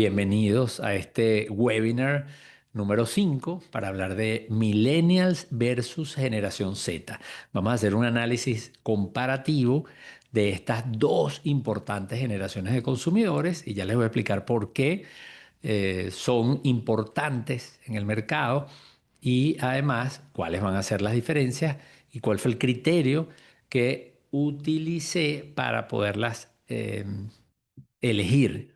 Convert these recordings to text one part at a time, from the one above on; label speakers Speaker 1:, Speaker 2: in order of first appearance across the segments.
Speaker 1: Bienvenidos a este webinar número 5 para hablar de Millennials versus Generación Z. Vamos a hacer un análisis comparativo de estas dos importantes generaciones de consumidores y ya les voy a explicar por qué son importantes en el mercado y además cuáles van a ser las diferencias y cuál fue el criterio que utilicé para poderlas elegir.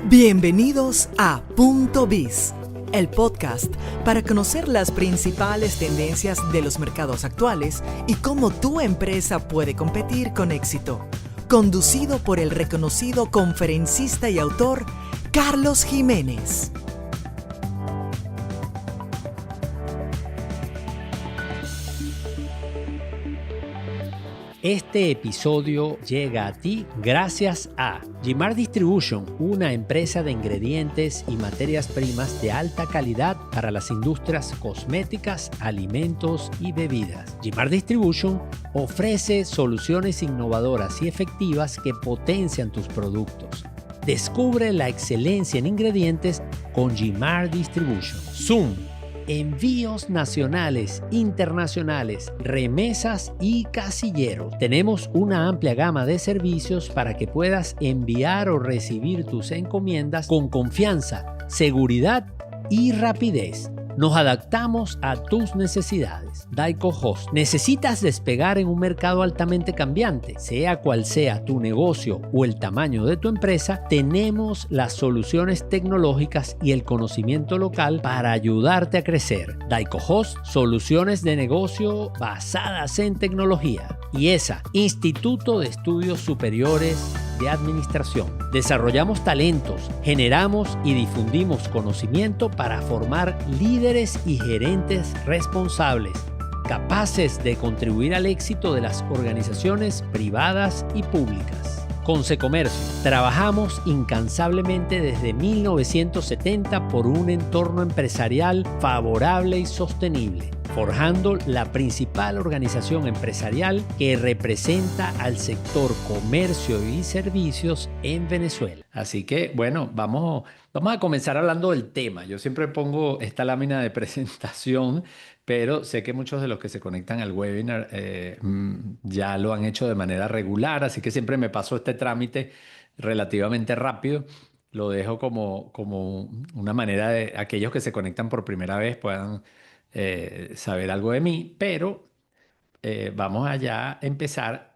Speaker 2: Bienvenidos a Punto Biz, el podcast para conocer las principales tendencias de los mercados actuales y cómo tu empresa puede competir con éxito. Conducido por el reconocido conferencista y autor Carlos Jiménez.
Speaker 1: Este episodio llega a ti gracias a Gimard Distribution, una empresa de ingredientes y materias primas de alta calidad para las industrias cosméticas, alimentos y bebidas. Gimard Distribution ofrece soluciones innovadoras y efectivas que potencian tus productos. Descubre la excelencia en ingredientes con Gimard Distribution. Zoom. Envíos nacionales, internacionales, remesas y casilleros. Tenemos una amplia gama de servicios para que puedas enviar o recibir tus encomiendas con confianza, seguridad y rapidez. Nos adaptamos a tus necesidades. Daico Host. ¿Necesitas despegar en un mercado altamente cambiante? Sea cual sea tu negocio o el tamaño de tu empresa, tenemos las soluciones tecnológicas y el conocimiento local para ayudarte a crecer. Daico Host, soluciones de negocio basadas en tecnología. IESA, Instituto de Estudios Superiores de Administración. Desarrollamos talentos, generamos y difundimos conocimiento para formar líderes y gerentes responsables, capaces de contribuir al éxito de las organizaciones privadas y públicas. Consecomercio. Trabajamos incansablemente desde 1970 por un entorno empresarial favorable y sostenible, forjando la principal organización empresarial que representa al sector comercio y servicios en Venezuela. Así que, bueno, vamos a comenzar hablando del tema. Yo siempre pongo esta lámina de presentación, pero sé que muchos de los que se conectan al webinar ya lo han hecho de manera regular, así que siempre me paso este trámite relativamente rápido. Lo dejo como una manera de aquellos que se conectan por primera vez puedan saber algo de mí, pero vamos allá a empezar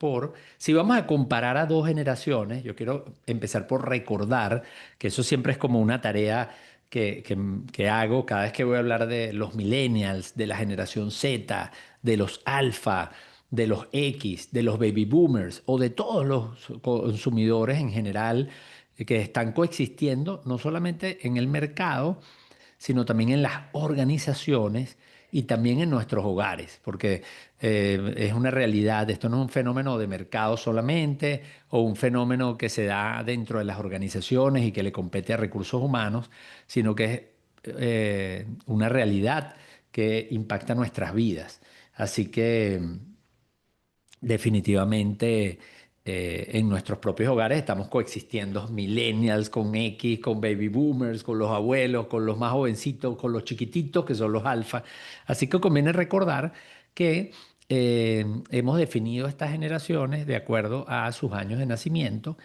Speaker 1: si vamos a comparar a dos generaciones, yo quiero empezar por recordar que eso siempre es como una tarea que hago cada vez que voy a hablar de los millennials, de la generación Z, de los alfa, de los X, de los baby boomers o de todos los consumidores en general que están coexistiendo no solamente en el mercado, sino también en las organizaciones y también en nuestros hogares, porque es una realidad, esto no es un fenómeno de mercado solamente o un fenómeno que se da dentro de las organizaciones y que le compete a recursos humanos, sino que es una realidad que impacta nuestras vidas. Así que definitivamente en nuestros propios hogares estamos coexistiendo millennials con X, con baby boomers, con los abuelos, con los más jovencitos, con los chiquititos que son los alfa. Así que conviene recordar que hemos definido estas generaciones de acuerdo a sus años de nacimiento,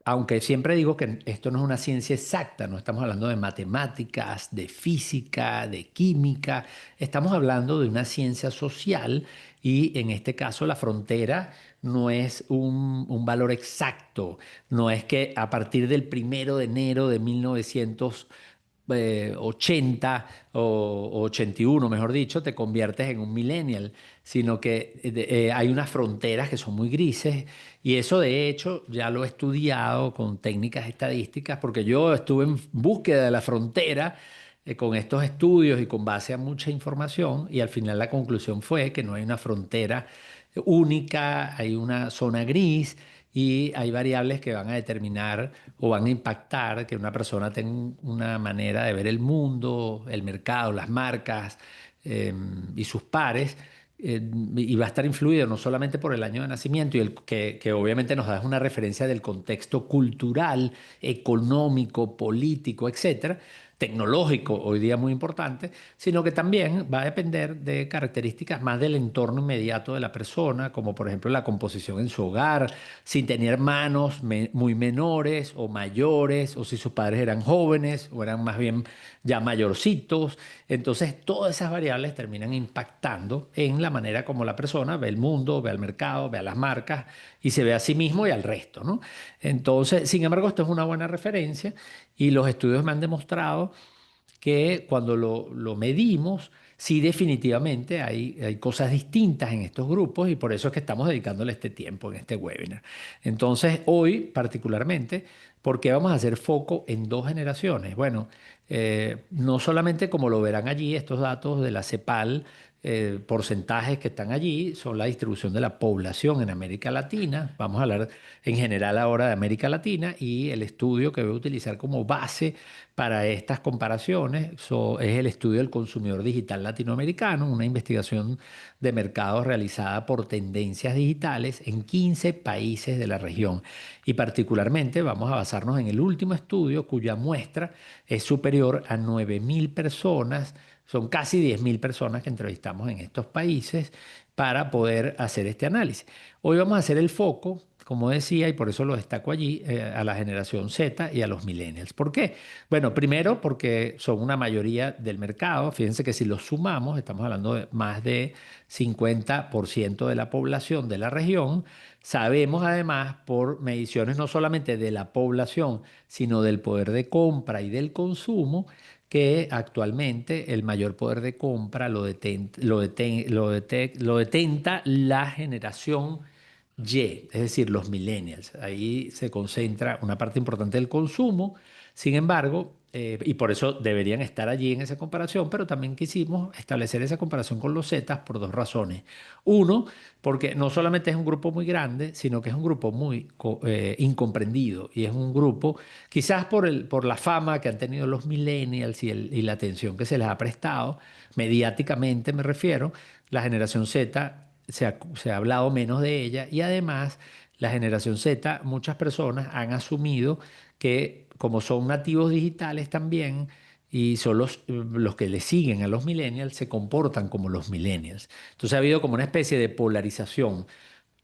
Speaker 1: aunque siempre digo que esto no es una ciencia exacta, no estamos hablando de matemáticas, de física, de química, estamos hablando de una ciencia social y en este caso la frontera no es un valor exacto, no es que a partir del 1 de enero de 1980 o 81, mejor dicho, te conviertes en un millennial, sino que hay unas fronteras que son muy grises y eso de hecho ya lo he estudiado con técnicas estadísticas porque yo estuve en búsqueda de la frontera con estos estudios y con base a mucha información y al final la conclusión fue que no hay una frontera única, hay una zona gris y hay variables que van a determinar o van a impactar que una persona tenga una manera de ver el mundo, el mercado, las marcas y sus pares y va a estar influido no solamente por el año de nacimiento, y que obviamente nos da una referencia del contexto cultural, económico, político, etcétera, tecnológico, hoy día muy importante, sino que también va a depender de características más del entorno inmediato de la persona, como por ejemplo la composición en su hogar, si tenía hermanos muy menores o mayores, o si sus padres eran jóvenes o eran más bien ya mayorcitos. Entonces, todas esas variables terminan impactando en la manera como la persona ve el mundo, ve al mercado, ve a las marcas y se ve a sí mismo y al resto, ¿no? Entonces, sin embargo, esto es una buena referencia y los estudios me han demostrado que cuando lo medimos, sí definitivamente hay cosas distintas en estos grupos y por eso es que estamos dedicándole este tiempo en este webinar. Entonces, hoy particularmente, ¿por qué vamos a hacer foco en dos generaciones? Bueno, no solamente como lo verán allí, estos datos de la CEPAL, porcentajes que están allí son la distribución de la población en América Latina. Vamos a hablar en general ahora de América Latina y el estudio que voy a utilizar como base para estas comparaciones es el estudio del consumidor digital latinoamericano, una investigación de mercados realizada por Tendencias Digitales en 15 países de la región. Y particularmente vamos a basarnos en el último estudio cuya muestra es superior a 9.000 personas. Son casi 10.000 personas que entrevistamos en estos países para poder hacer este análisis. Hoy vamos a hacer el foco, como decía, y por eso lo destaco allí, a la generación Z y a los millennials. ¿Por qué? Bueno, primero porque son una mayoría del mercado. Fíjense que si los sumamos, estamos hablando de más de 50% de la población de la región. Sabemos además por mediciones no solamente de la población, sino del poder de compra y del consumo, que actualmente el mayor poder de compra lo detenta la generación Y, es decir, los millennials. Ahí se concentra una parte importante del consumo. Sin embargo, y por eso deberían estar allí en esa comparación, pero también quisimos establecer esa comparación con los Zetas por dos razones. Uno, porque no solamente es un grupo muy grande, sino que es un grupo muy incomprendido y es un grupo, quizás por la fama que han tenido los millennials y la atención que se les ha prestado, mediáticamente me refiero, la generación Z se ha hablado menos de ella y además la generación Z, muchas personas han asumido que como son nativos digitales también y son los que le siguen a los millennials, se comportan como los millennials. Entonces ha habido como una especie de polarización.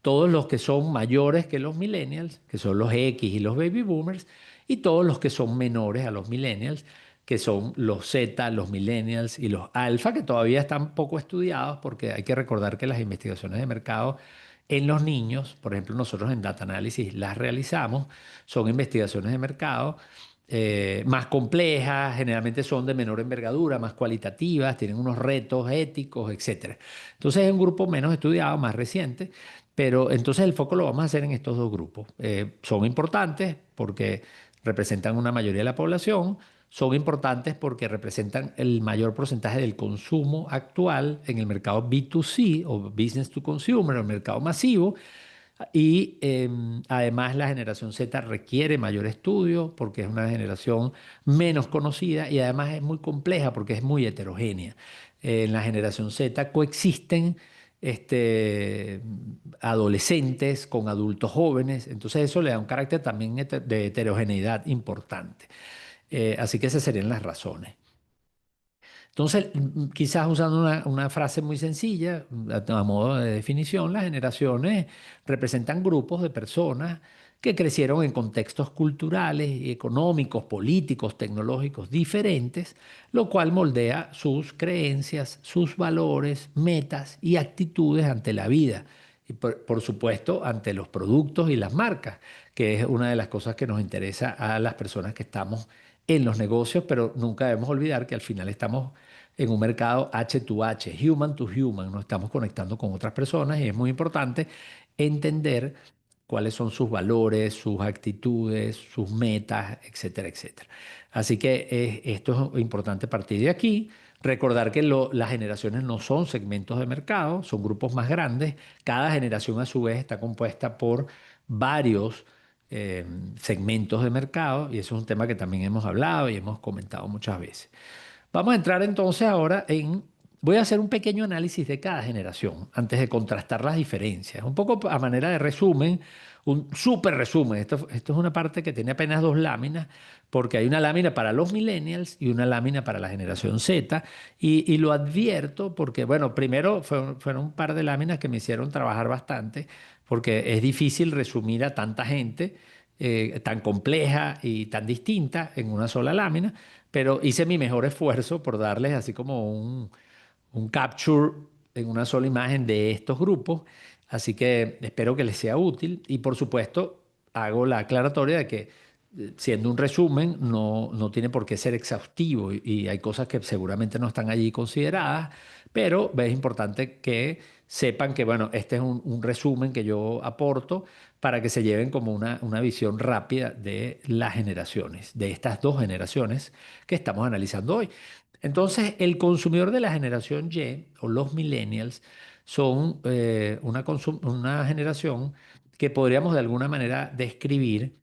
Speaker 1: Todos los que son mayores que los millennials, que son los X y los baby boomers, y todos los que son menores a los millennials, que son los Z, los millennials y los alfa, que todavía están poco estudiados porque hay que recordar que las investigaciones de mercado en los niños, por ejemplo, nosotros en Data Analysis las realizamos, son investigaciones de mercado más complejas, generalmente son de menor envergadura, más cualitativas, tienen unos retos éticos, etcétera. Entonces es un grupo menos estudiado, más reciente, pero entonces el foco lo vamos a hacer en estos dos grupos. Son importantes porque representan una mayoría de la población, son importantes porque representan el mayor porcentaje del consumo actual en el mercado B2C o Business to Consumer, el mercado masivo, y además la generación Z requiere mayor estudio porque es una generación menos conocida y además es muy compleja porque es muy heterogénea. En la generación Z coexisten este, adolescentes con adultos jóvenes, entonces eso le da un carácter también de heterogeneidad importante. Así que esas serían las razones. Entonces, quizás usando una frase muy sencilla, a modo de definición, las generaciones representan grupos de personas que crecieron en contextos culturales, económicos, políticos, tecnológicos diferentes, lo cual moldea sus creencias, sus valores, metas y actitudes ante la vida. Y por supuesto, ante los productos y las marcas, que es una de las cosas que nos interesa a las personas que estamos en los negocios, pero nunca debemos olvidar que al final estamos en un mercado H2H, human to human, nos estamos conectando con otras personas y es muy importante entender cuáles son sus valores, sus actitudes, sus metas, etcétera, etcétera. Así que esto es importante partir de aquí. Recordar que las generaciones no son segmentos de mercado, son grupos más grandes. Cada generación a su vez está compuesta por varios eh, segmentos de mercado y eso es un tema que también hemos hablado y hemos comentado muchas veces. Vamos a entrar entonces ahora en voy a hacer un pequeño análisis de cada generación antes de contrastar las diferencias. Un poco a manera de resumen, un súper resumen. Esto es una parte que tiene apenas dos láminas, porque hay una lámina para los millennials y una lámina para la generación Z. Y lo advierto porque, bueno, primero fueron un par de láminas que me hicieron trabajar bastante, porque es difícil resumir a tanta gente tan compleja y tan distinta en una sola lámina, pero hice mi mejor esfuerzo por darles así como un capture en una sola imagen de estos grupos, así que espero que les sea útil y por supuesto hago la aclaratoria de que siendo un resumen no tiene por qué ser exhaustivo y hay cosas que seguramente no están allí consideradas, pero es importante que sepan que, bueno, este es un resumen que yo aporto para que se lleven como una visión rápida de las generaciones, de estas dos generaciones que estamos analizando hoy. Entonces, el consumidor de la generación Y o los millennials son una generación que podríamos de alguna manera describir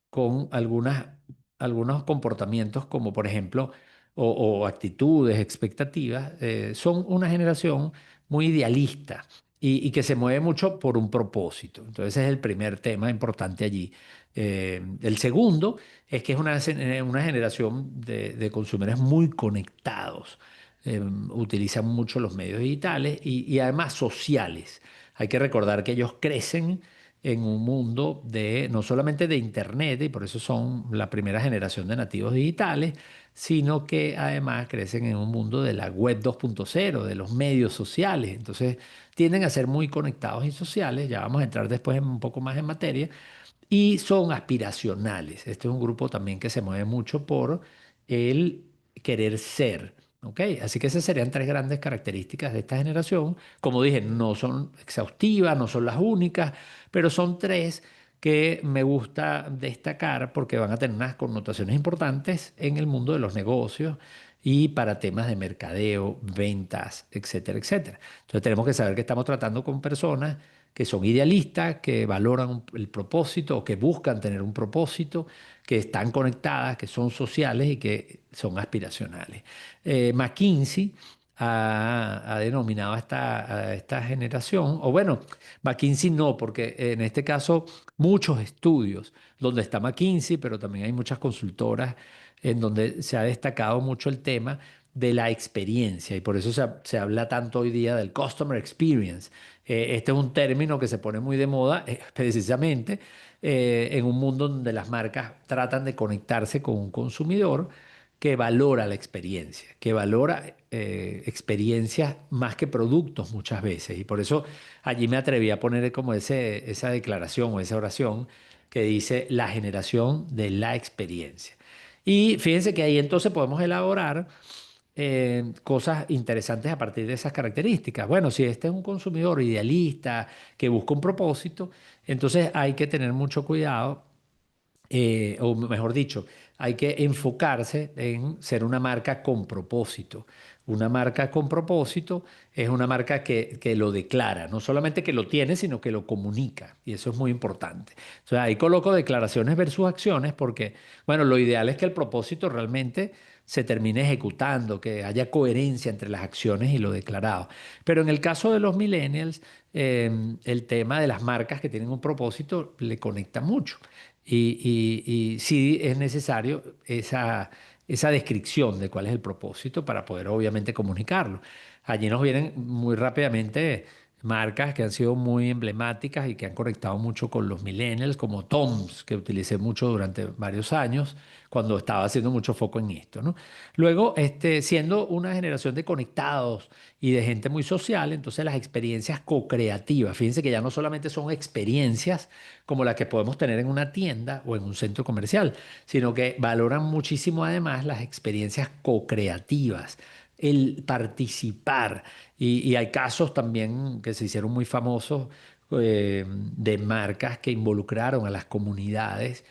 Speaker 1: con algunos comportamientos como por ejemplo, o actitudes, expectativas, son una generación muy idealista y que se mueve mucho por un propósito. Entonces ese es el primer tema importante allí. El segundo es que es una generación de consumidores muy conectados. Utilizan mucho los medios digitales y además sociales. Hay que recordar que ellos crecen en un mundo de no solamente de Internet, y por eso son la primera generación de nativos digitales, sino que además crecen en un mundo de la web 2.0, de los medios sociales. Entonces tienden a ser muy conectados y sociales, ya vamos a entrar después un poco más en materia, y son aspiracionales. Este es un grupo también que se mueve mucho por el querer ser. ¿Ok? Así que esas serían tres grandes características de esta generación. Como dije, no son exhaustivas, no son las únicas, pero son tres que me gusta destacar porque van a tener unas connotaciones importantes en el mundo de los negocios y para temas de mercadeo, ventas, etcétera, etcétera. Entonces tenemos que saber que estamos tratando con personas que son idealistas, que valoran el propósito o que buscan tener un propósito, que están conectadas, que son sociales y que son aspiracionales. McKinsey ha denominado a esta generación, o bueno, McKinsey no, porque en este caso muchos estudios donde está McKinsey, pero también hay muchas consultoras en donde se ha destacado mucho el tema de la experiencia y por eso se habla tanto hoy día del customer experience. Este es un término que se pone muy de moda precisamente en un mundo donde las marcas tratan de conectarse con un consumidor que valora la experiencia, que valora experiencias más que productos muchas veces. Y por eso allí me atreví a poner como esa declaración o esa oración que dice la generación de la experiencia. Y fíjense que ahí entonces podemos elaborar cosas interesantes a partir de esas características. Bueno, si este es un consumidor idealista que busca un propósito, entonces hay que tener mucho cuidado o mejor dicho, hay que enfocarse en ser una marca con propósito. Una marca con propósito es una marca que lo declara, no solamente que lo tiene, sino que lo comunica. Y eso es muy importante. O sea, ahí coloco declaraciones versus acciones porque, bueno, lo ideal es que el propósito realmente se termine ejecutando, que haya coherencia entre las acciones y lo declarado. Pero en el caso de los millennials, el tema de las marcas que tienen un propósito le conecta mucho. Y sí es necesario esa descripción de cuál es el propósito para poder obviamente comunicarlo. Allí nos vienen muy rápidamente marcas que han sido muy emblemáticas y que han conectado mucho con los millennials, como Toms, que utilicé mucho durante varios años cuando estaba haciendo mucho foco en esto, ¿no? Luego, siendo una generación de conectados y de gente muy social, entonces las experiencias co-creativas, fíjense que ya no solamente son experiencias como las que podemos tener en una tienda o en un centro comercial, sino que valoran muchísimo además las experiencias co-creativas, el participar. Y hay casos también que se hicieron muy famosos de marcas que involucraron a las comunidades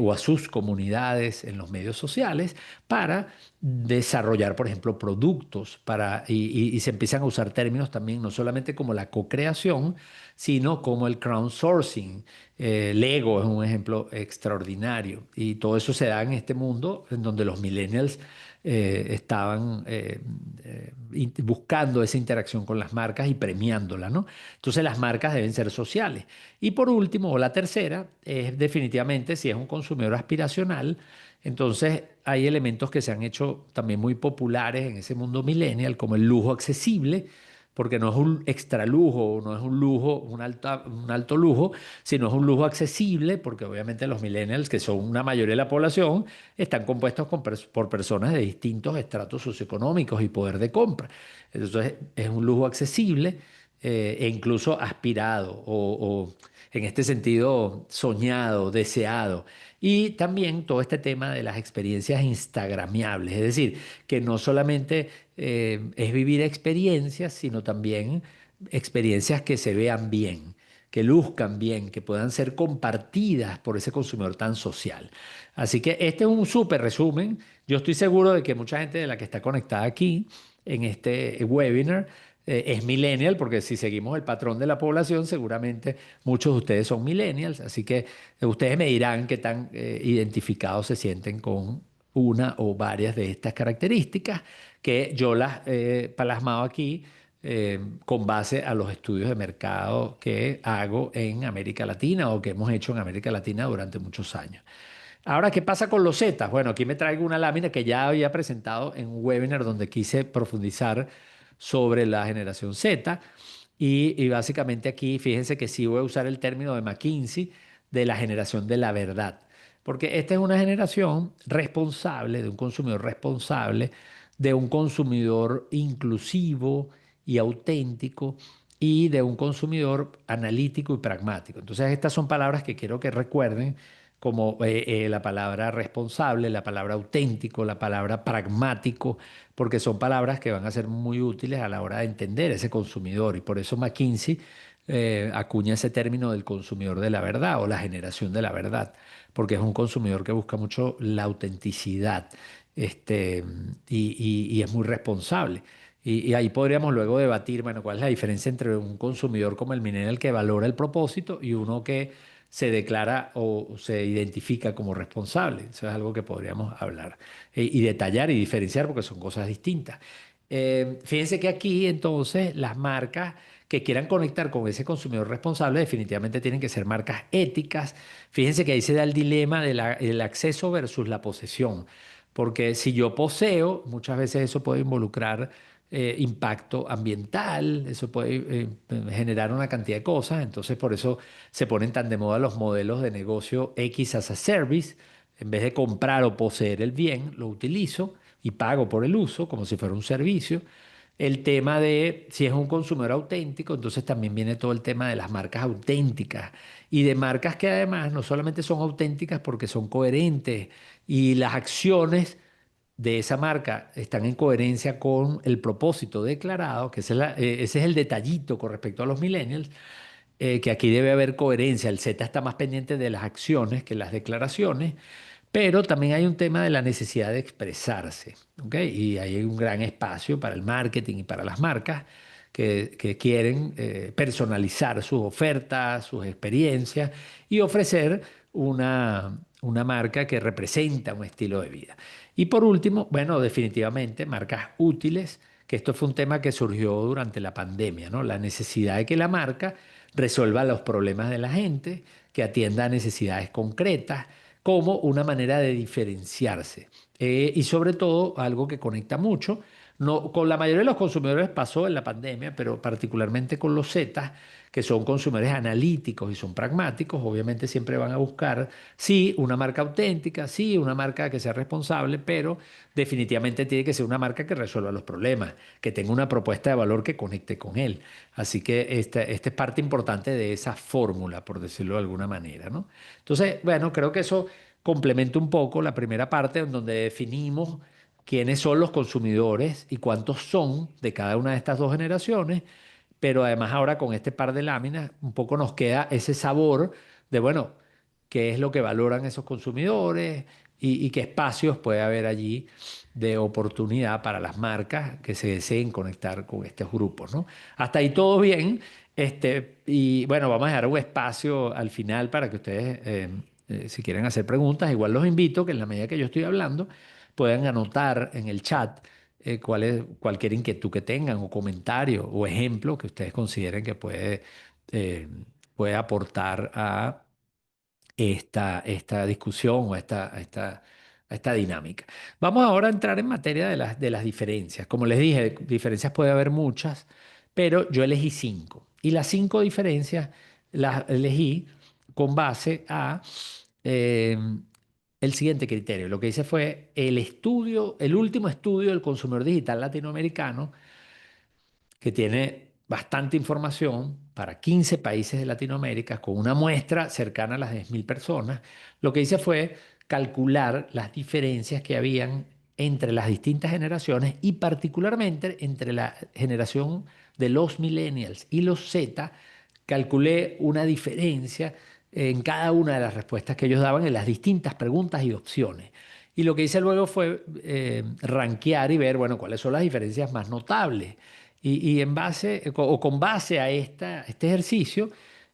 Speaker 1: o a sus comunidades en los medios sociales para desarrollar, por ejemplo, productos y se empiezan a usar términos también, no solamente como la co-creación, sino como el crowdsourcing. Lego es un ejemplo extraordinario y todo eso se da en este mundo en donde los millennials estaban buscando esa interacción con las marcas y premiándola, ¿no? Entonces las marcas deben ser sociales. Y por último, o la tercera, es definitivamente si es un consumidor aspiracional, entonces hay elementos que se han hecho también muy populares en ese mundo millennial, como el lujo accesible, porque no es un extra lujo, no es un lujo, un alto lujo, sino es un lujo accesible, porque obviamente los millennials, que son una mayoría de la población, están compuestos por personas de distintos estratos socioeconómicos y poder de compra. Entonces es un lujo accesible e incluso aspirado o en este sentido soñado, deseado. Y también todo este tema de las experiencias instagramiables, es decir, que no solamente es vivir experiencias, sino también experiencias que se vean bien, que luzcan bien, que puedan ser compartidas por ese consumidor tan social. Así que este es un súper resumen. Yo estoy seguro de que mucha gente de la que está conectada aquí en este webinar es millennial, porque si seguimos el patrón de la población, seguramente muchos de ustedes son millennials, así que ustedes me dirán qué tan identificados se sienten con una o varias de estas características que yo las he plasmado aquí con base a los estudios de mercado que hago en América Latina o que hemos hecho en América Latina durante muchos años. Ahora, ¿qué pasa con los Zetas? Bueno, aquí me traigo una lámina que ya había presentado en un webinar donde quise profundizar sobre la generación Z. Y básicamente aquí, fíjense que sí voy a usar el término de McKinsey de la generación de la verdad. Porque esta es una generación responsable, de un consumidor responsable, de un consumidor inclusivo y auténtico y de un consumidor analítico y pragmático. Entonces, estas son palabras que quiero que recuerden como la palabra responsable, la palabra auténtico, la palabra pragmático, porque son palabras que van a ser muy útiles a la hora de entender ese consumidor. Y por eso McKinsey acuña ese término del consumidor de la verdad o la generación de la verdad, porque es un consumidor que busca mucho la autenticidad y es muy responsable. Y ahí podríamos luego debatir, bueno, cuál es la diferencia entre un consumidor como el millennial que valora el propósito y uno que se declara o se identifica como responsable. Eso es algo que podríamos hablar y detallar y diferenciar porque son cosas distintas. Fíjense que aquí entonces las marcas que quieran conectar con ese consumidor responsable definitivamente tienen que ser marcas éticas. Fíjense que ahí se da el dilema del acceso versus la posesión, porque si yo poseo, muchas veces eso puede involucrar impacto ambiental, eso puede generar una cantidad de cosas, entonces por eso se ponen tan de moda los modelos de negocio X as a service. En vez de comprar o poseer el bien, lo utilizo y pago por el uso como si fuera un servicio. El tema de si es un consumidor auténtico, entonces también viene todo el tema de las marcas auténticas y de marcas que además no solamente son auténticas porque son coherentes y las acciones de esa marca están en coherencia con el propósito declarado, que ese es el detallito con respecto a los millennials, que aquí debe haber coherencia. El Z está más pendiente de las acciones que las declaraciones, pero también hay un tema de la necesidad de expresarse, ¿ok? Y ahí hay un gran espacio para el marketing y para las marcas que quieren personalizar sus ofertas, sus experiencias y ofrecer una marca que representa un estilo de vida. Y por último, bueno, definitivamente marcas útiles, que esto fue un tema que surgió durante la pandemia, ¿no? La necesidad de que la marca resuelva los problemas de la gente, que atienda a necesidades concretas, como una manera de diferenciarse. Y sobre todo, algo que conecta mucho, no, con la mayoría de los consumidores pasó en la pandemia, pero particularmente con los Zetas, que son consumidores analíticos y son pragmáticos, obviamente siempre van a buscar, sí, una marca auténtica, sí, una marca que sea responsable, pero definitivamente tiene que ser una marca que resuelva los problemas, que tenga una propuesta de valor que conecte con él. Así que esta es parte importante de esa fórmula, por decirlo de alguna manera, ¿no? Entonces, bueno, creo que eso complementa un poco la primera parte en donde definimos quiénes son los consumidores y cuántos son de cada una de estas dos generaciones, pero además ahora con este par de láminas un poco nos queda ese sabor de, bueno, qué es lo que valoran esos consumidores y qué espacios puede haber allí de oportunidad para las marcas que se deseen conectar con estos grupos, ¿no? Hasta ahí todo bien. Y bueno, vamos a dejar un espacio al final para que ustedes, si quieren hacer preguntas, igual los invito que en la medida que yo estoy hablando, puedan anotar en el chat cualquier inquietud que tengan o comentario o ejemplo que ustedes consideren que eh, puede aportar a esta discusión o a esta dinámica. Vamos ahora a entrar en materia de las diferencias. Como les dije, diferencias puede haber muchas, pero yo elegí 5. Y las 5 diferencias las elegí con base a eh, el siguiente criterio. Lo que hice fue el último estudio del consumidor digital latinoamericano, que tiene bastante información para 15 países de Latinoamérica, con una muestra cercana a las 10.000 personas. Lo que hice fue calcular las diferencias que habían entre las distintas generaciones y particularmente entre la generación de los millennials y los Z. Calculé una diferencia en cada una de las respuestas que ellos daban en las distintas preguntas y opciones. Y lo que hice luego fue rankear y ver, bueno, cuáles son las diferencias más notables. Y en base o con base a este ejercicio,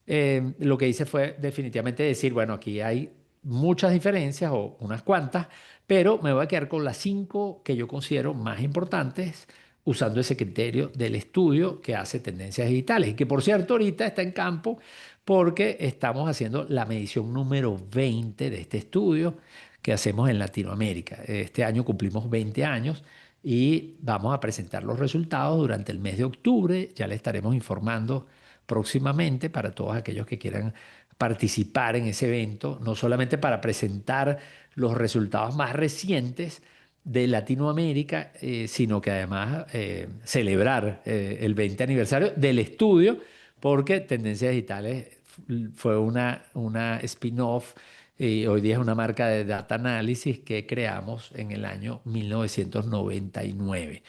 Speaker 1: lo que hice fue definitivamente decir, bueno, aquí hay muchas diferencias o unas cuantas, pero me voy a quedar con las 5 que yo considero más importantes usando ese criterio del estudio que hace Tendencias Digitales. Y que por cierto ahorita está en campo porque estamos haciendo la medición número 20 de este estudio que hacemos en Latinoamérica. Este año cumplimos 20 años y vamos a presentar los resultados durante el mes de octubre. Ya le estaremos informando próximamente para todos aquellos que quieran participar en ese evento, no solamente para presentar los resultados más recientes de Latinoamérica, sino que además celebrar el 20 aniversario del estudio, porque Tendencias Digitales fue una spin-off y hoy día es una marca de data análisis que creamos en el año 1999.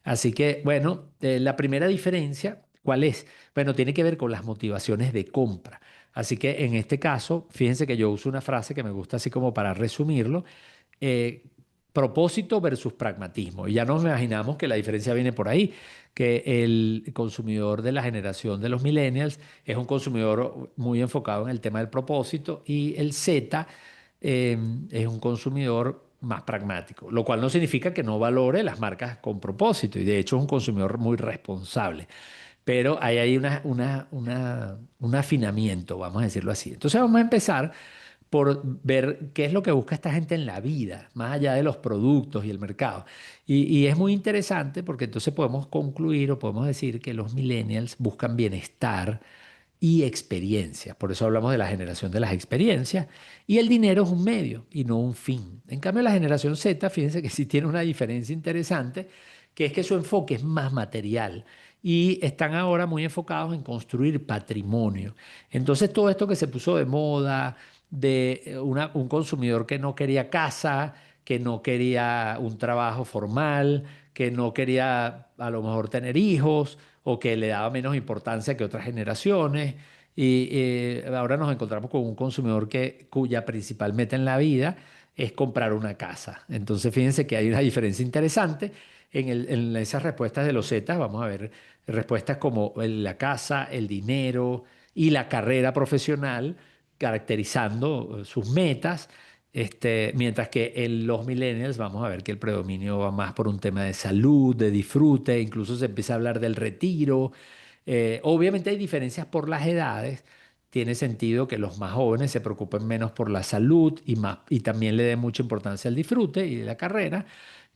Speaker 1: Así que, bueno, la primera diferencia, ¿cuál es? Bueno, tiene que ver con las motivaciones de compra. Así que en este caso, fíjense que yo uso una frase que me gusta así como para resumirlo, eh, propósito versus pragmatismo. Y ya nos imaginamos que la diferencia viene por ahí, que el consumidor de la generación de los millennials es un consumidor muy enfocado en el tema del propósito y el Z es un consumidor más pragmático, lo cual no significa que no valore las marcas con propósito y de hecho es un consumidor muy responsable. Pero hay ahí un afinamiento, vamos a decirlo así. Entonces vamos a empezar por ver qué es lo que busca esta gente en la vida, más allá de los productos y el mercado. Y es muy interesante porque entonces podemos concluir o podemos decir que los millennials buscan bienestar y experiencia. Por eso hablamos de la generación de las experiencias. Y el dinero es un medio y no un fin. En cambio, la generación Z, fíjense que sí tiene una diferencia interesante, que es que su enfoque es más material y están ahora muy enfocados en construir patrimonio. Entonces, todo esto que se puso de moda, de un consumidor que no quería casa, que no quería un trabajo formal, que no quería a lo mejor tener hijos o que le daba menos importancia que otras generaciones. Y ahora nos encontramos con un consumidor cuya principal meta en la vida es comprar una casa. Entonces, fíjense que hay una diferencia interesante en esas respuestas de los Zetas. Vamos a ver respuestas como la casa, el dinero y la carrera profesional, caracterizando sus metas. Mientras que en los millennials vamos a ver que el predominio va más por un tema de salud, de disfrute, incluso se empieza a hablar del retiro. Obviamente hay diferencias por las edades. Tiene sentido que los más jóvenes se preocupen menos por la salud y también le den mucha importancia al disfrute y la carrera.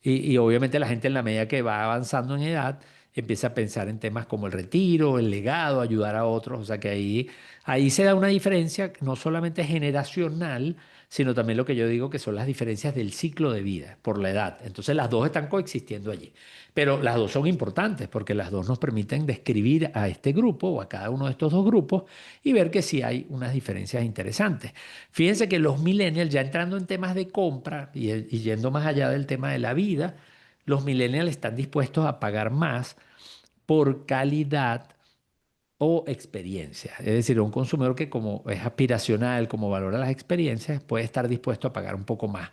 Speaker 1: Y obviamente la gente en la medida que va avanzando en edad empieza a pensar en temas como el retiro, el legado, ayudar a otros. O sea que ahí se da una diferencia no solamente generacional, sino también lo que yo digo que son las diferencias del ciclo de vida por la edad. Entonces las dos están coexistiendo allí. Pero las dos son importantes porque las dos nos permiten describir a este grupo o a cada uno de estos dos grupos y ver que sí hay unas diferencias interesantes. Fíjense que los millennials, ya entrando en temas de compra y yendo más allá del tema de la vida, los millennials están dispuestos a pagar más por calidad o experiencia. Es decir, un consumidor que como es aspiracional, como valora las experiencias, puede estar dispuesto a pagar un poco más.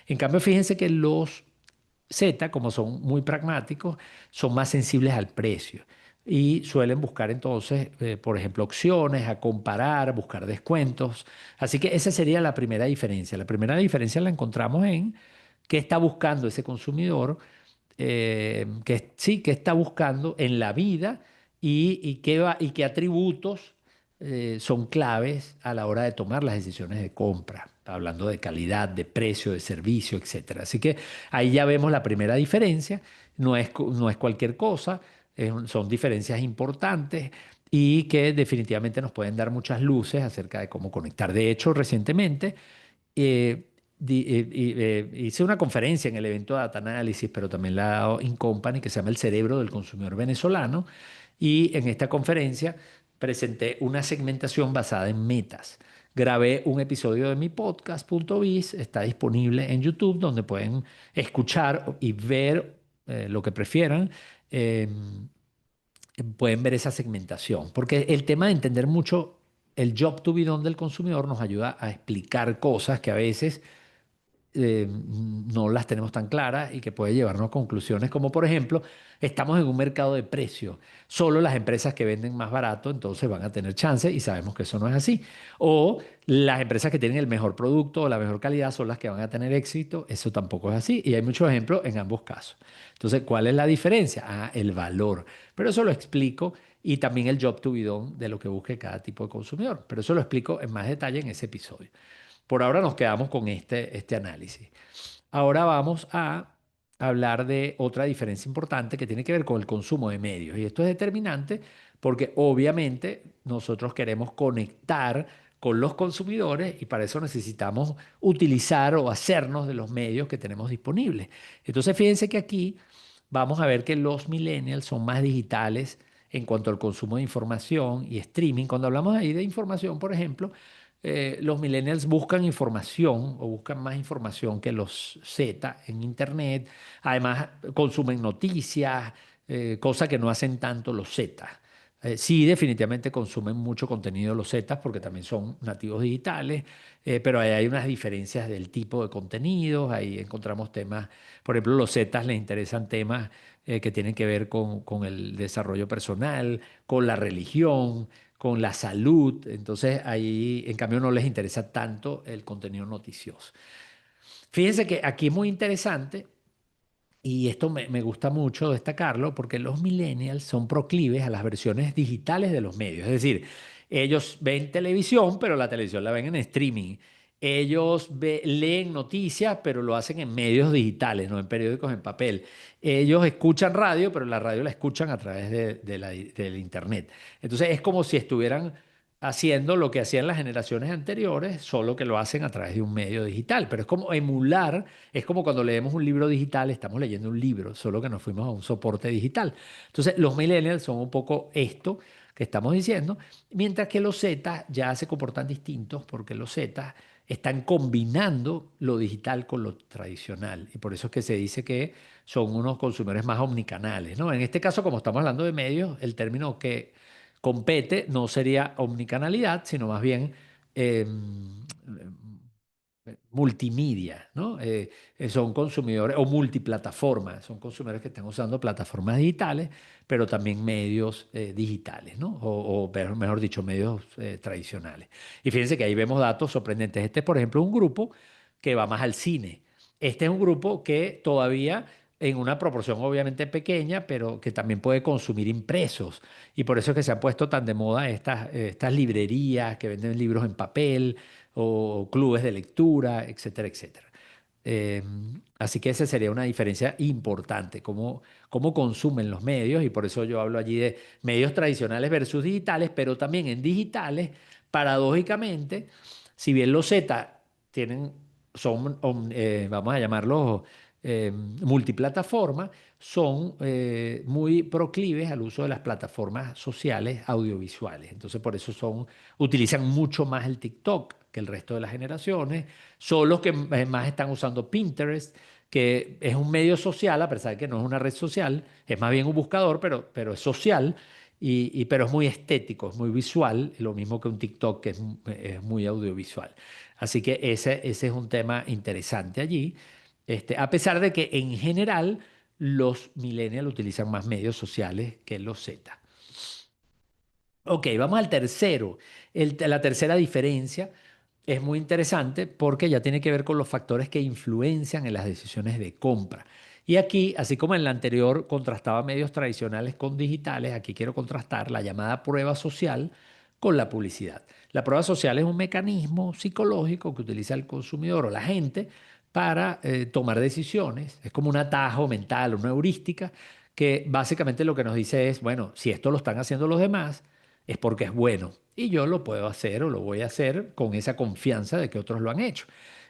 Speaker 1: En cambio, fíjense que los Z, como son muy pragmáticos, son más sensibles al precio. y suelen buscar entonces, por ejemplo, opciones, a comparar, buscar descuentos. Así que esa sería la primera diferencia. La primera diferencia la encontramos en qué está buscando ese consumidor, que está buscando en la vida y qué atributos son claves a la hora de tomar las decisiones de compra. Hablando de calidad, de precio, de servicio, etcétera. Así que ahí ya vemos la primera diferencia. No es cualquier cosa, son diferencias importantes y que definitivamente nos pueden dar muchas luces acerca de cómo conectar. De hecho, recientemente eh, hice una conferencia en el evento de Data Analysis, pero también la he dado Incompany, que se llama El cerebro del consumidor venezolano. Y en esta conferencia presenté una segmentación basada en metas. Grabé un episodio de mi podcast Punto Biz, está disponible en YouTube, donde pueden escuchar y ver lo que prefieran. eh, Pueden ver esa segmentación, porque el tema de entender mucho el job to be done del consumidor nos ayuda a explicar cosas que a veces no las tenemos tan claras y que puede llevarnos a conclusiones como, por ejemplo, estamos en un mercado de precios. Solo las empresas que venden más barato entonces van a tener chance y sabemos que eso no es así. O las empresas que tienen el mejor producto o la mejor calidad son las que van a tener éxito. Eso tampoco es así. Y hay muchos ejemplos en ambos casos. Entonces, ¿cuál es la diferencia? Ah, el valor. Pero eso lo explico y también el job to be done de lo que busque cada tipo de consumidor. Pero eso lo explico en más detalle en ese episodio. Por ahora nos quedamos con este análisis. Ahora vamos a hablar de otra diferencia importante que tiene que ver con el consumo de medios. Y esto es determinante porque obviamente nosotros queremos conectar con los consumidores y para eso necesitamos utilizar o hacernos de los medios que tenemos disponibles. Entonces fíjense que aquí vamos a ver que los millennials son más digitales en cuanto al consumo de información y streaming. Cuando hablamos ahí de información, por ejemplo, los millennials buscan información o buscan más información que los Z en Internet. Además, consumen noticias, cosa que no hacen tanto los Z. Sí, definitivamente consumen mucho contenido los Zetas porque también son nativos digitales, pero ahí hay unas diferencias del tipo de contenidos. Ahí encontramos temas, por ejemplo, los Zetas les interesan temas que tienen que ver con el desarrollo personal, con la religión, con la salud. Entonces ahí, en cambio, no les interesa tanto el contenido noticioso. Fíjense que aquí es muy interesante y esto me gusta mucho destacarlo porque los millennials son proclives a las versiones digitales de los medios. Es decir, ellos ven televisión, pero la televisión la ven en streaming. Ellos leen noticias, pero lo hacen en medios digitales, no en periódicos en papel. Ellos escuchan radio, pero la radio la escuchan a través del internet. Entonces es como si estuvieran haciendo lo que hacían las generaciones anteriores, solo que lo hacen a través de un medio digital. Pero es como emular, es como cuando leemos un libro digital, estamos leyendo un libro, solo que nos fuimos a un soporte digital. Entonces, los millennials son un poco esto que estamos diciendo, mientras que los Z ya se comportan distintos porque los Z están combinando lo digital con lo tradicional. Y por eso es que se dice que son unos consumidores más omnicanales, ¿no? En este caso, como estamos hablando de medios, el término que compete no sería omnicanalidad, sino más bien eh, multimedia, ¿no? Son consumidores o multiplataformas, son consumidores que están usando plataformas digitales, pero también medios digitales, ¿no? Mejor dicho, medios tradicionales. Y fíjense que ahí vemos datos sorprendentes. Este, por ejemplo, es un grupo que va más al cine. Este es un grupo que todavía en una proporción obviamente pequeña, pero que también puede consumir impresos. Y por eso es que se han puesto tan de moda estas librerías que venden libros en papel o clubes de lectura, etcétera, etcétera. Eh, Así que esa sería una diferencia importante, cómo consumen los medios, y por eso yo hablo allí de medios tradicionales versus digitales, pero también en digitales, paradójicamente, si bien los Z vamos a llamarlos multiplataforma, son muy proclives al uso de las plataformas sociales audiovisuales. Entonces, por eso utilizan mucho más el TikTok que el resto de las generaciones. Son los que más están usando Pinterest, que es un medio social, a pesar de que no es una red social, es más bien un buscador, pero es social. Pero es muy estético, es muy visual, lo mismo que un TikTok que es muy audiovisual. Así que ese es un tema interesante allí. A pesar de que en general los millennials utilizan más medios sociales que los Z. Ok, vamos al tercero. La tercera diferencia es muy interesante porque ya tiene que ver con los factores que influencian en las decisiones de compra. Y aquí, así como en la anterior contrastaba medios tradicionales con digitales, aquí quiero contrastar la llamada prueba social con la publicidad. La prueba social es un mecanismo psicológico que utiliza el consumidor o la gente para tomar decisiones. Es como un atajo mental, una heurística, que básicamente lo que nos dice es, bueno, si esto lo están haciendo los demás, es porque es bueno. Y yo lo puedo hacer o lo voy a hacer con esa confianza de que otros lo han hecho.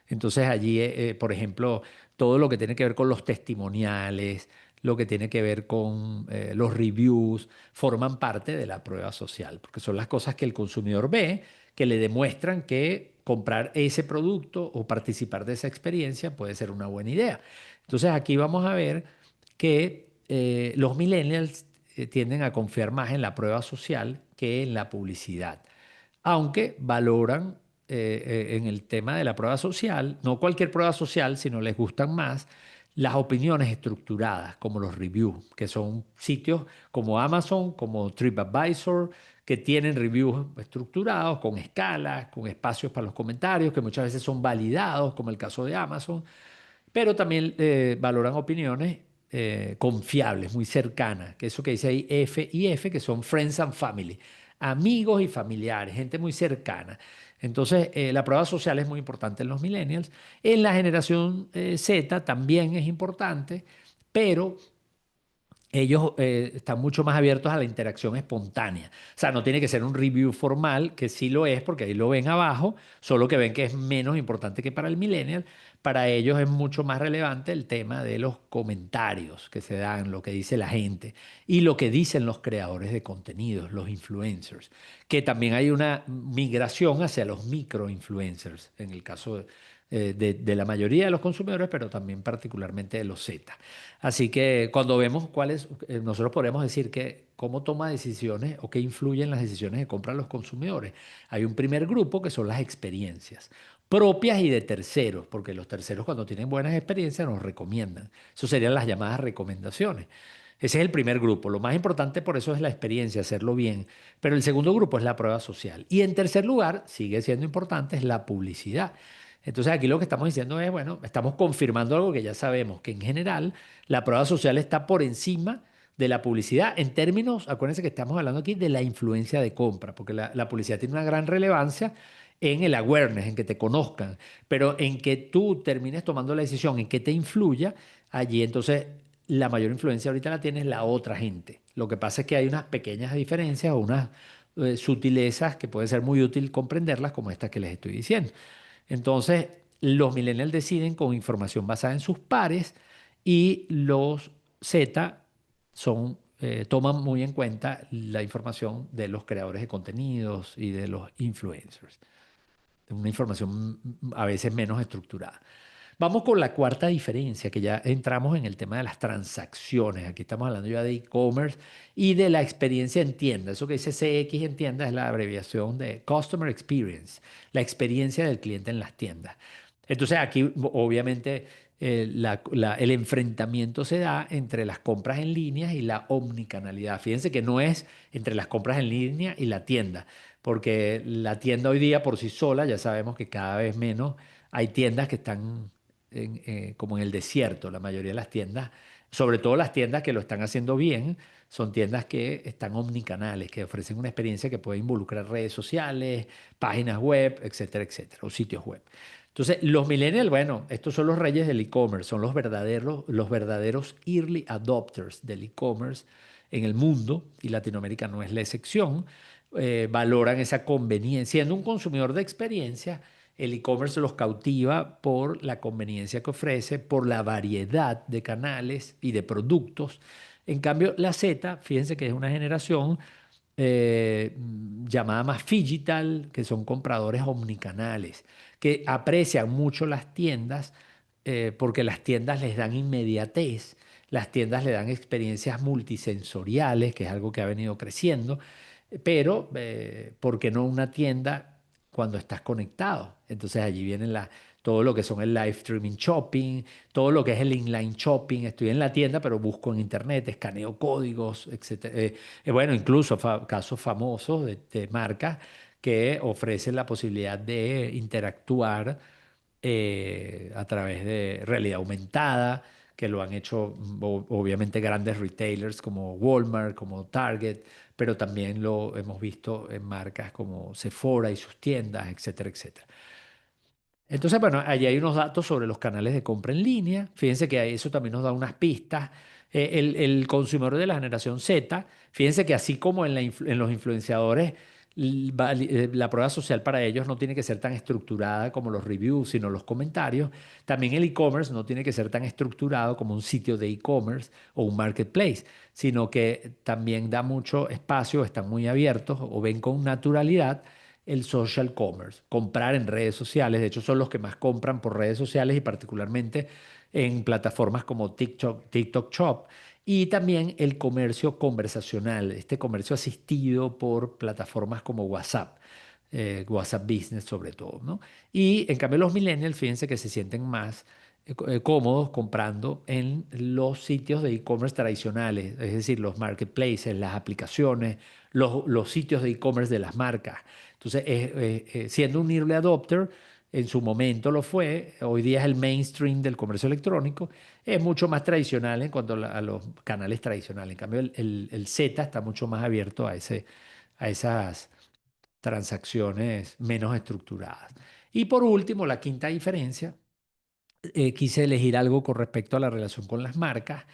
Speaker 1: Entonces allí, por ejemplo, todo lo que tiene que ver con los testimoniales, lo que tiene que ver con los reviews, forman parte de la prueba social, porque son las cosas que el consumidor ve, que le demuestran que comprar ese producto o participar de esa experiencia puede ser una buena idea. Entonces aquí vamos a ver que los millennials tienden a confiar más en la prueba social que en la publicidad, aunque valoran en el tema de la prueba social, no cualquier prueba social, sino les gustan más las opiniones estructuradas, como los reviews, que son sitios como Amazon, como TripAdvisor, que tienen reviews estructurados, con escalas, con espacios para los comentarios, que muchas veces son validados, como el caso de Amazon, pero también valoran opiniones confiables, muy cercanas, que eso que dice ahí F y F, que son friends and family, amigos y familiares, gente muy cercana. Entonces, la prueba social es muy importante en los millennials. En la generación Z también es importante, pero ellos están mucho más abiertos a la interacción espontánea. O sea, no tiene que ser un review formal, que sí lo es, porque ahí lo ven abajo, solo que ven que es menos importante que para el millennial. Para ellos es mucho más relevante el tema de los comentarios que se dan, lo que dice la gente y lo que dicen los creadores de contenidos, los influencers, que también hay una migración hacia los micro-influencers, en el caso de la mayoría de los consumidores, pero también particularmente de los Z. Así que cuando vemos cuáles, nosotros podemos decir que cómo toma decisiones o qué influyen las decisiones de compra de los consumidores. Hay un primer grupo que son las experiencias propias y de terceros, porque los terceros cuando tienen buenas experiencias nos recomiendan. Eso serían las llamadas recomendaciones. Ese es el primer grupo. Lo más importante por eso es la experiencia, hacerlo bien. Pero el segundo grupo es la prueba social. Y en tercer lugar, sigue siendo importante, es la publicidad. Entonces aquí lo que estamos diciendo es, bueno, estamos confirmando algo que ya sabemos, que en general la prueba social está por encima de la publicidad en términos, acuérdense que estamos hablando aquí de la influencia de compra, porque la publicidad tiene una gran relevancia en el awareness, en que te conozcan, pero en que tú termines tomando la decisión, en que te influya, allí entonces la mayor influencia ahorita la tiene la otra gente. Lo que pasa es que hay unas pequeñas diferencias o unas sutilezas que puede ser muy útil comprenderlas, como estas que les estoy diciendo. Entonces, los millennials deciden con información basada en sus pares y los Z toman muy en cuenta la información de los creadores de contenidos y de los influencers. Una información a veces menos estructurada. Vamos con la cuarta diferencia, que ya entramos en el tema de las transacciones. Aquí estamos hablando ya de e-commerce y de la experiencia en tienda. Eso que dice CX en tienda es la abreviación de Customer Experience, la experiencia del cliente en las tiendas. Entonces aquí obviamente el enfrentamiento se da entre las compras en línea y la omnicanalidad. Fíjense que no es entre las compras en línea y la tienda, porque la tienda hoy día por sí sola, ya sabemos que cada vez menos hay tiendas que están como en el desierto. La mayoría de las tiendas, sobre todo las tiendas que lo están haciendo bien, son tiendas que están omnicanales, que ofrecen una experiencia que puede involucrar redes sociales, páginas web, etcétera, etcétera, o sitios web. Entonces, los millennials, bueno, estos son los reyes del e-commerce, son los verdaderos early adopters del e-commerce en el mundo, y Latinoamérica no es la excepción. Valoran esa conveniencia. Siendo un consumidor de experiencia, el e-commerce los cautiva por la conveniencia que ofrece, por la variedad de canales y de productos. En cambio, la Z, fíjense que es una generación llamada más digital, que son compradores omnicanales, que aprecian mucho las tiendas porque las tiendas les dan inmediatez, las tiendas le dan experiencias multisensoriales, que es algo que ha venido creciendo, pero ¿por qué no una tienda cuando estás conectado? Entonces allí viene todo lo que son el live streaming shopping, todo lo que es el inline shopping. Estoy en la tienda, pero busco en internet, escaneo códigos, etcétera. Bueno, incluso casos famosos de marcas que ofrecen la posibilidad de interactuar a través de realidad aumentada, que lo han hecho obviamente grandes retailers como Walmart, como Target, pero también lo hemos visto en marcas como Sephora y sus tiendas, etcétera, etcétera. Entonces, bueno, allí hay unos datos sobre los canales de compra en línea. Fíjense que eso también nos da unas pistas. El consumidor de la generación Z, fíjense que así como en los influenciadores, la prueba social para ellos no tiene que ser tan estructurada como los reviews, sino los comentarios. También el e-commerce no tiene que ser tan estructurado como un sitio de e-commerce o un marketplace, sino que también da mucho espacio, están muy abiertos o ven con naturalidad el social commerce, comprar en redes sociales. De hecho, son los que más compran por redes sociales y particularmente en plataformas como TikTok Shop. Y también el comercio conversacional, este comercio asistido por plataformas como WhatsApp, WhatsApp Business sobre todo, ¿no? Y en cambio los millennials, fíjense que se sienten más cómodos comprando en los sitios de e-commerce tradicionales, es decir, los marketplaces, las aplicaciones, los sitios de e-commerce de las marcas. Entonces, siendo un early adopter, en su momento lo fue, hoy día es el mainstream del comercio electrónico, es mucho más tradicional en cuanto a los canales tradicionales. En cambio, el Z está mucho más abierto a esas transacciones menos estructuradas. Y por último, la quinta diferencia, quise elegir algo con respecto a la relación con las marcas,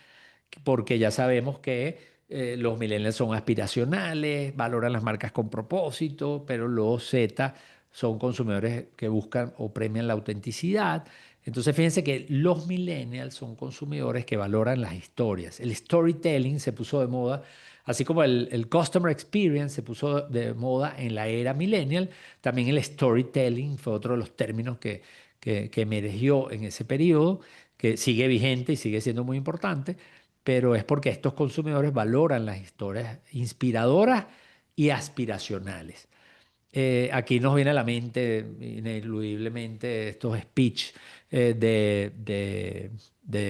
Speaker 1: porque ya sabemos que los millennials son aspiracionales, valoran las marcas con propósito, pero los Z son consumidores que buscan o premian la autenticidad. Entonces, fíjense que los millennials son consumidores que valoran las historias. El storytelling se puso de moda, así como el customer experience se puso de moda en la era millennial, también el storytelling fue otro de los términos que emergió en ese periodo, que sigue vigente y sigue siendo muy importante, pero es porque estos consumidores valoran las historias inspiradoras y aspiracionales. Aquí nos viene a la mente ineludiblemente estos speech de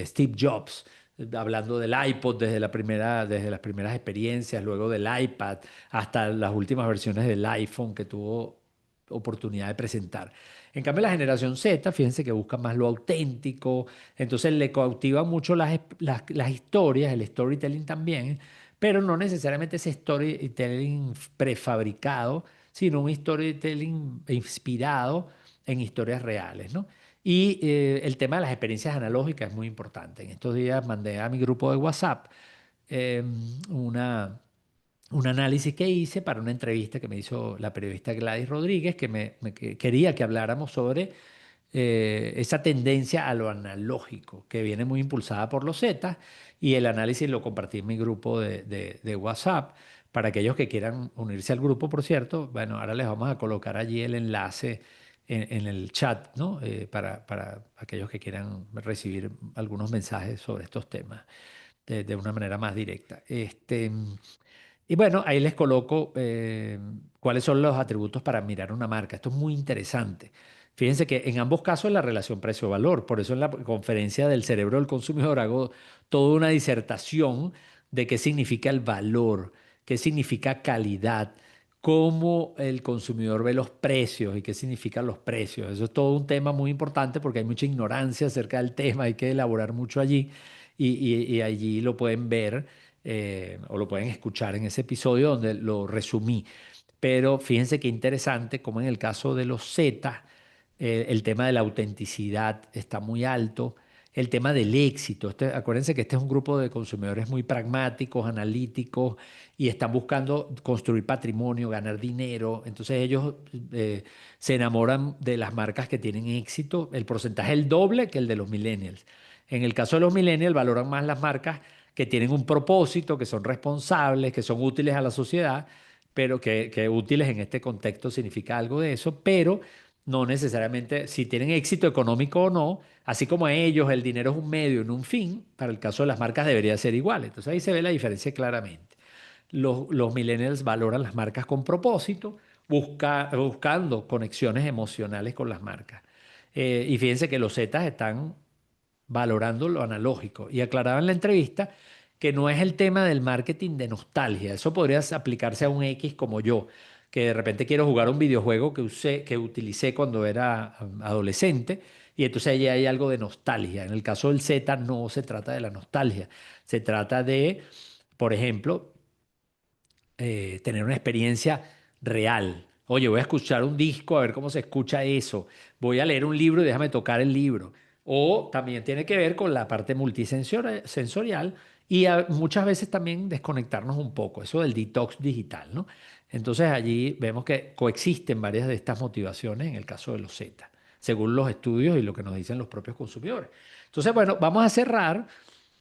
Speaker 1: Steve Jobs, hablando del iPod desde las primeras experiencias, luego del iPad, hasta las últimas versiones del iPhone que tuvo oportunidad de presentar. En cambio, la generación Z, fíjense que busca más lo auténtico, entonces le cautivan mucho las historias, el storytelling también, pero no necesariamente ese storytelling prefabricado, sino un storytelling inspirado en historias reales, ¿no? Y el tema de las experiencias analógicas es muy importante. En estos días mandé a mi grupo de WhatsApp eh, una, un análisis que hice para una entrevista que me hizo la periodista Gladys Rodríguez, que quería que habláramos sobre esa tendencia a lo analógico, que viene muy impulsada por los Zetas, y el análisis lo compartí en mi grupo de WhatsApp. Para aquellos que quieran unirse al grupo, por cierto, bueno, ahora les vamos a colocar allí el enlace en el chat, ¿no? Para aquellos que quieran recibir algunos mensajes sobre estos temas de una manera más directa. Y bueno, ahí les coloco cuáles son los atributos para mirar una marca. Esto es muy interesante. Fíjense que en ambos casos la relación precio-valor. Por eso en la conferencia del cerebro del consumidor hago toda una disertación de qué significa el valor, qué significa calidad, cómo el consumidor ve los precios y qué significan los precios. Eso es todo un tema muy importante porque hay mucha ignorancia acerca del tema, hay que elaborar mucho allí y allí lo pueden ver o lo pueden escuchar en ese episodio donde lo resumí. Pero fíjense qué interesante como en el caso de los Z, el tema de la autenticidad está muy alto. El tema del éxito. Acuérdense que este es un grupo de consumidores muy pragmáticos, analíticos y están buscando construir patrimonio, ganar dinero. Entonces ellos se enamoran de las marcas que tienen éxito. El porcentaje es el doble que el de los millennials. En el caso de los millennials valoran más las marcas que tienen un propósito, que son responsables, que son útiles a la sociedad, pero que útiles en este contexto significa algo de eso, pero no necesariamente si tienen éxito económico o no, así como a ellos el dinero es un medio y no un fin, para el caso de las marcas debería ser igual. Entonces ahí se ve la diferencia claramente. Los millennials valoran las marcas con propósito, buscando conexiones emocionales con las marcas. Y fíjense que los Zetas están valorando lo analógico. Y aclaraba en la entrevista que no es el tema del marketing de nostalgia. Eso podría aplicarse a un X como yo, que de repente quiero jugar un videojuego que utilicé cuando era adolescente, y entonces ahí hay algo de nostalgia. En el caso del Z no se trata de la nostalgia, se trata de, por ejemplo, tener una experiencia real. Oye, voy a escuchar un disco, a ver cómo se escucha eso. Voy a leer un libro y déjame tocar el libro. O también tiene que ver con la parte multisensorial y muchas veces también desconectarnos un poco, eso del detox digital, ¿no? Entonces allí vemos que coexisten varias de estas motivaciones en el caso de los Z, según los estudios y lo que nos dicen los propios consumidores. Entonces, bueno, vamos a cerrar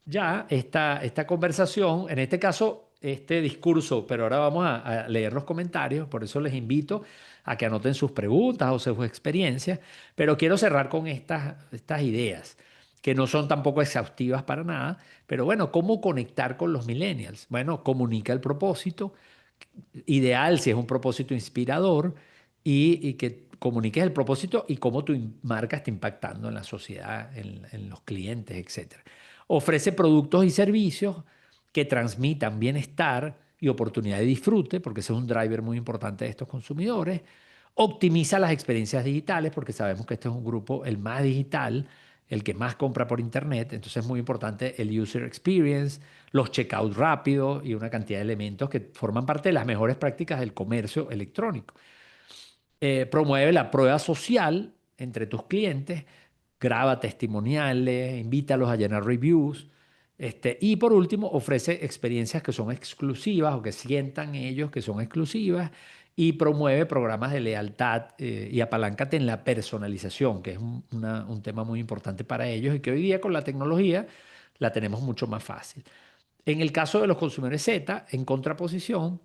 Speaker 1: ya esta conversación, en este caso, este discurso, pero ahora vamos a leer los comentarios, por eso les invito a que anoten sus preguntas o sus experiencias, pero quiero cerrar con estas ideas, que no son tampoco exhaustivas para nada, pero bueno, ¿cómo conectar con los millennials? Bueno, comunica el propósito, ideal si es un propósito inspirador, y que comuniques el propósito y cómo tu marca está impactando en la sociedad, en los clientes, etcétera. Ofrece productos y servicios que transmitan bienestar y oportunidad de disfrute, porque ese es un driver muy importante de estos consumidores. Optimiza las experiencias digitales, porque sabemos que este es un grupo el más digital, el que más compra por internet. Entonces es muy importante el user experience, los checkouts rápidos y una cantidad de elementos que forman parte de las mejores prácticas del comercio electrónico. Promueve la prueba social entre tus clientes, graba testimoniales, invítalos a llenar reviews. Y por último, ofrece experiencias que son exclusivas o que sientan ellos que son exclusivas, y promueve programas de lealtad, y apaláncate en la personalización, que es un tema muy importante para ellos y que hoy día con la tecnología la tenemos mucho más fácil. En el caso de los consumidores Z, en contraposición,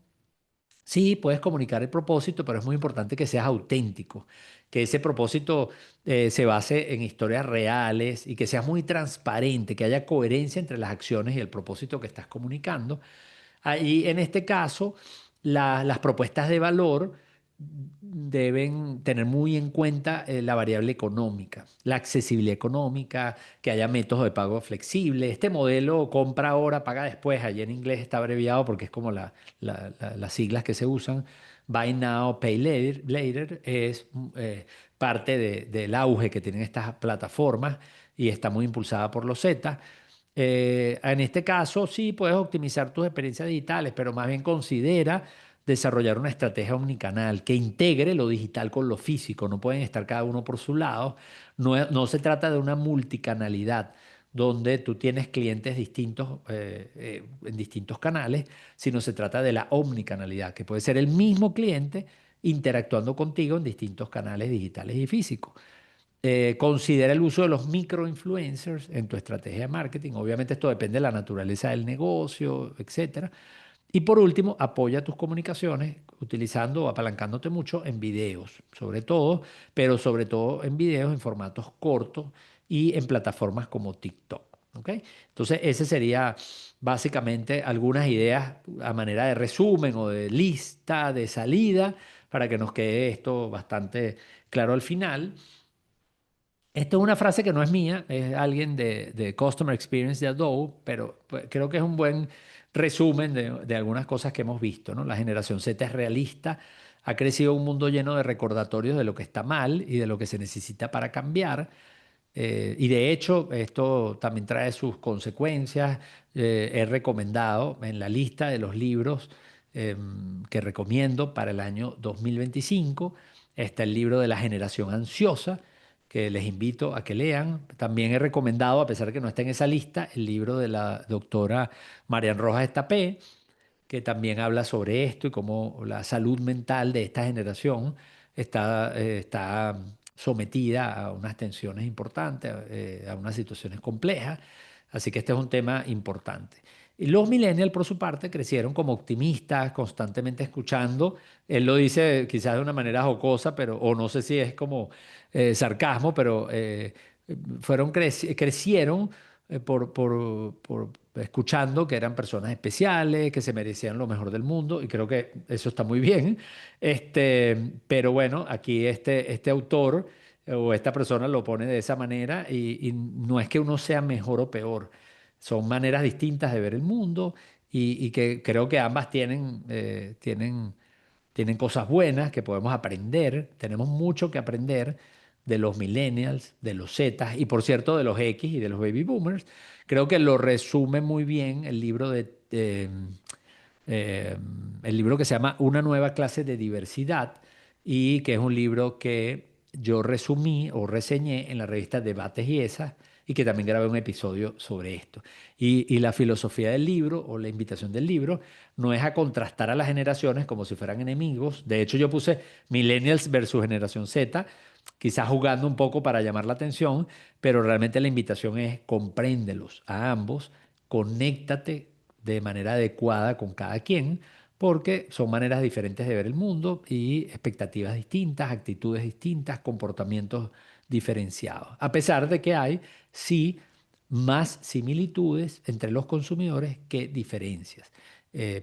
Speaker 1: sí, puedes comunicar el propósito, pero es muy importante que seas auténtico, que ese propósito se base en historias reales y que seas muy transparente, que haya coherencia entre las acciones y el propósito que estás comunicando. Ahí, en este caso, las propuestas de valor deben tener muy en cuenta la variable económica, la accesibilidad económica, que haya métodos de pago flexibles. Este modelo compra ahora, paga después, allí en inglés está abreviado porque es como las siglas que se usan. Buy now, pay later es parte del auge que tienen estas plataformas y está muy impulsada por los Z. En este caso, sí puedes optimizar tus experiencias digitales, pero más bien considera desarrollar una estrategia omnicanal que integre lo digital con lo físico. No pueden estar cada uno por su lado. No se trata de una multicanalidad donde tú tienes clientes distintos en distintos canales, sino se trata de la omnicanalidad, que puede ser el mismo cliente interactuando contigo en distintos canales digitales y físicos. Considera el uso de los microinfluencers en tu estrategia de marketing. Obviamente esto depende de la naturaleza del negocio, etcétera. Y por último, apoya tus comunicaciones utilizando o apalancándote mucho en videos, sobre todo, pero sobre todo en videos en formatos cortos y en plataformas como TikTok. ¿Ok? Entonces, ese sería básicamente algunas ideas a manera de resumen o de lista de salida para que nos quede esto bastante claro al final. Esto es una frase que no es mía, es alguien de Customer Experience de Adobe, pero pues, creo que es un buen resumen de algunas cosas que hemos visto, ¿no? La generación Z es realista, ha crecido en un mundo lleno de recordatorios de lo que está mal y de lo que se necesita para cambiar. Y de hecho, esto también trae sus consecuencias. He recomendado en la lista de los libros que recomiendo para el año 2025, está el libro de la generación ansiosa, que les invito a que lean. También he recomendado, a pesar de que no está en esa lista, el libro de la doctora Marian Rojas Estapé, que también habla sobre esto y cómo la salud mental de esta generación está sometida a unas tensiones importantes, a unas situaciones complejas. Así que este es un tema importante. Y los millennials, por su parte, crecieron como optimistas, constantemente escuchando. Él lo dice quizás de una manera jocosa, pero, o no sé si es como sarcasmo, pero crecieron por escuchando que eran personas especiales, que se merecían lo mejor del mundo, y creo que eso está muy bien. Pero bueno, aquí este autor o esta persona lo pone de esa manera y no es que uno sea mejor o peor, son maneras distintas de ver el mundo y que creo que ambas tienen cosas buenas que podemos aprender, tenemos mucho que aprender de los millennials, de los Zetas y por cierto de los X y de los baby boomers. Creo que lo resume muy bien el libro eh, el libro que se llama Una nueva clase de diversidad y que es un libro que yo resumí o reseñé en la revista Debates y Esas y que también grabé un episodio sobre esto. Y la filosofía del libro o la invitación del libro no es a contrastar a las generaciones como si fueran enemigos. De hecho, yo puse Millennials versus Generación Z, quizás jugando un poco para llamar la atención, pero realmente la invitación es compréndelos a ambos, conéctate de manera adecuada con cada quien, porque son maneras diferentes de ver el mundo y expectativas distintas, actitudes distintas, comportamientos diferenciados. A pesar de que hay, sí, más similitudes entre los consumidores que diferencias.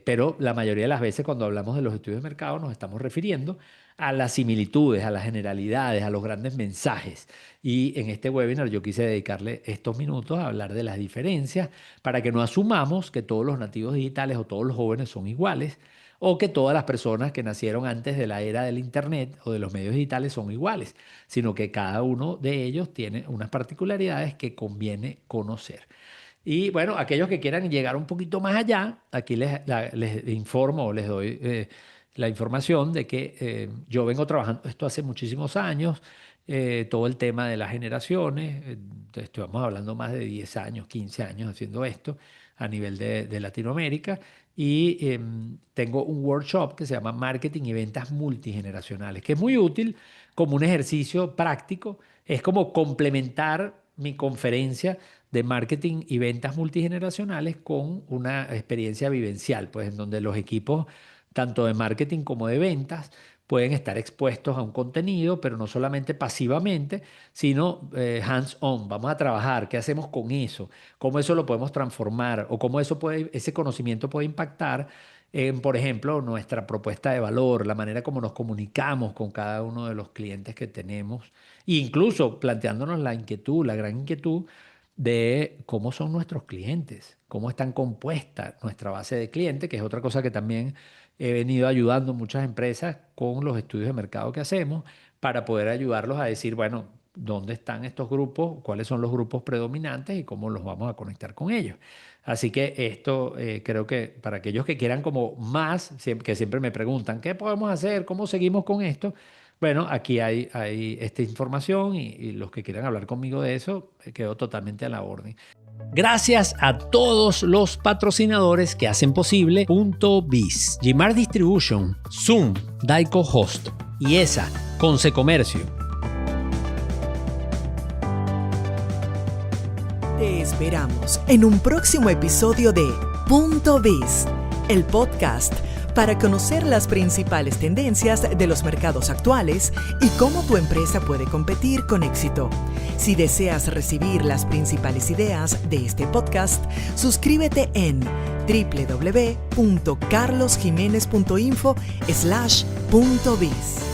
Speaker 1: Pero la mayoría de las veces cuando hablamos de los estudios de mercado nos estamos refiriendo a las similitudes, a las generalidades, a los grandes mensajes. Y en este webinar yo quise dedicarle estos minutos a hablar de las diferencias para que no asumamos que todos los nativos digitales o todos los jóvenes son iguales o que todas las personas que nacieron antes de la era del Internet o de los medios digitales son iguales, sino que cada uno de ellos tiene unas particularidades que conviene conocer. Y bueno, aquellos que quieran llegar un poquito más allá, aquí les informo o les doy la información de que yo vengo trabajando esto hace muchísimos años, todo el tema de las generaciones, estamos hablando más de 10 años, 15 años haciendo esto a nivel de Latinoamérica y tengo un workshop que se llama Marketing y Ventas Multigeneracionales, que es muy útil como un ejercicio práctico, es como complementar mi conferencia de marketing y ventas multigeneracionales con una experiencia vivencial, pues en donde los equipos, tanto de marketing como de ventas, pueden estar expuestos a un contenido, pero no solamente pasivamente, sino hands-on. Vamos a trabajar, ¿qué hacemos con eso? ¿Cómo eso lo podemos transformar? ¿O cómo ese conocimiento puede impactar en, por ejemplo, nuestra propuesta de valor, la manera como nos comunicamos con cada uno de los clientes que tenemos, e incluso planteándonos la inquietud, la gran inquietud de cómo son nuestros clientes, cómo están compuesta nuestra base de clientes, que es otra cosa que también he venido ayudando a muchas empresas con los estudios de mercado que hacemos para poder ayudarlos a decir, bueno, ¿dónde están estos grupos? ¿Cuáles son los grupos predominantes y cómo los vamos a conectar con ellos? Así que esto creo que para aquellos que quieran como más, que siempre me preguntan, ¿qué podemos hacer? ¿Cómo seguimos con esto? Bueno, aquí hay esta información y los que quieran hablar conmigo de eso, quedo totalmente a la orden. Gracias a todos los patrocinadores que hacen posible Punto Biz, Gmart Distribution, Zoom, Daico Host y ESA, Conce Comercio.
Speaker 2: Te esperamos en un próximo episodio de Punto Biz, el podcast para conocer las principales tendencias de los mercados actuales y cómo tu empresa puede competir con éxito. Si deseas recibir las principales ideas de este podcast, suscríbete en www.carlosjimenez.info/puntobiz.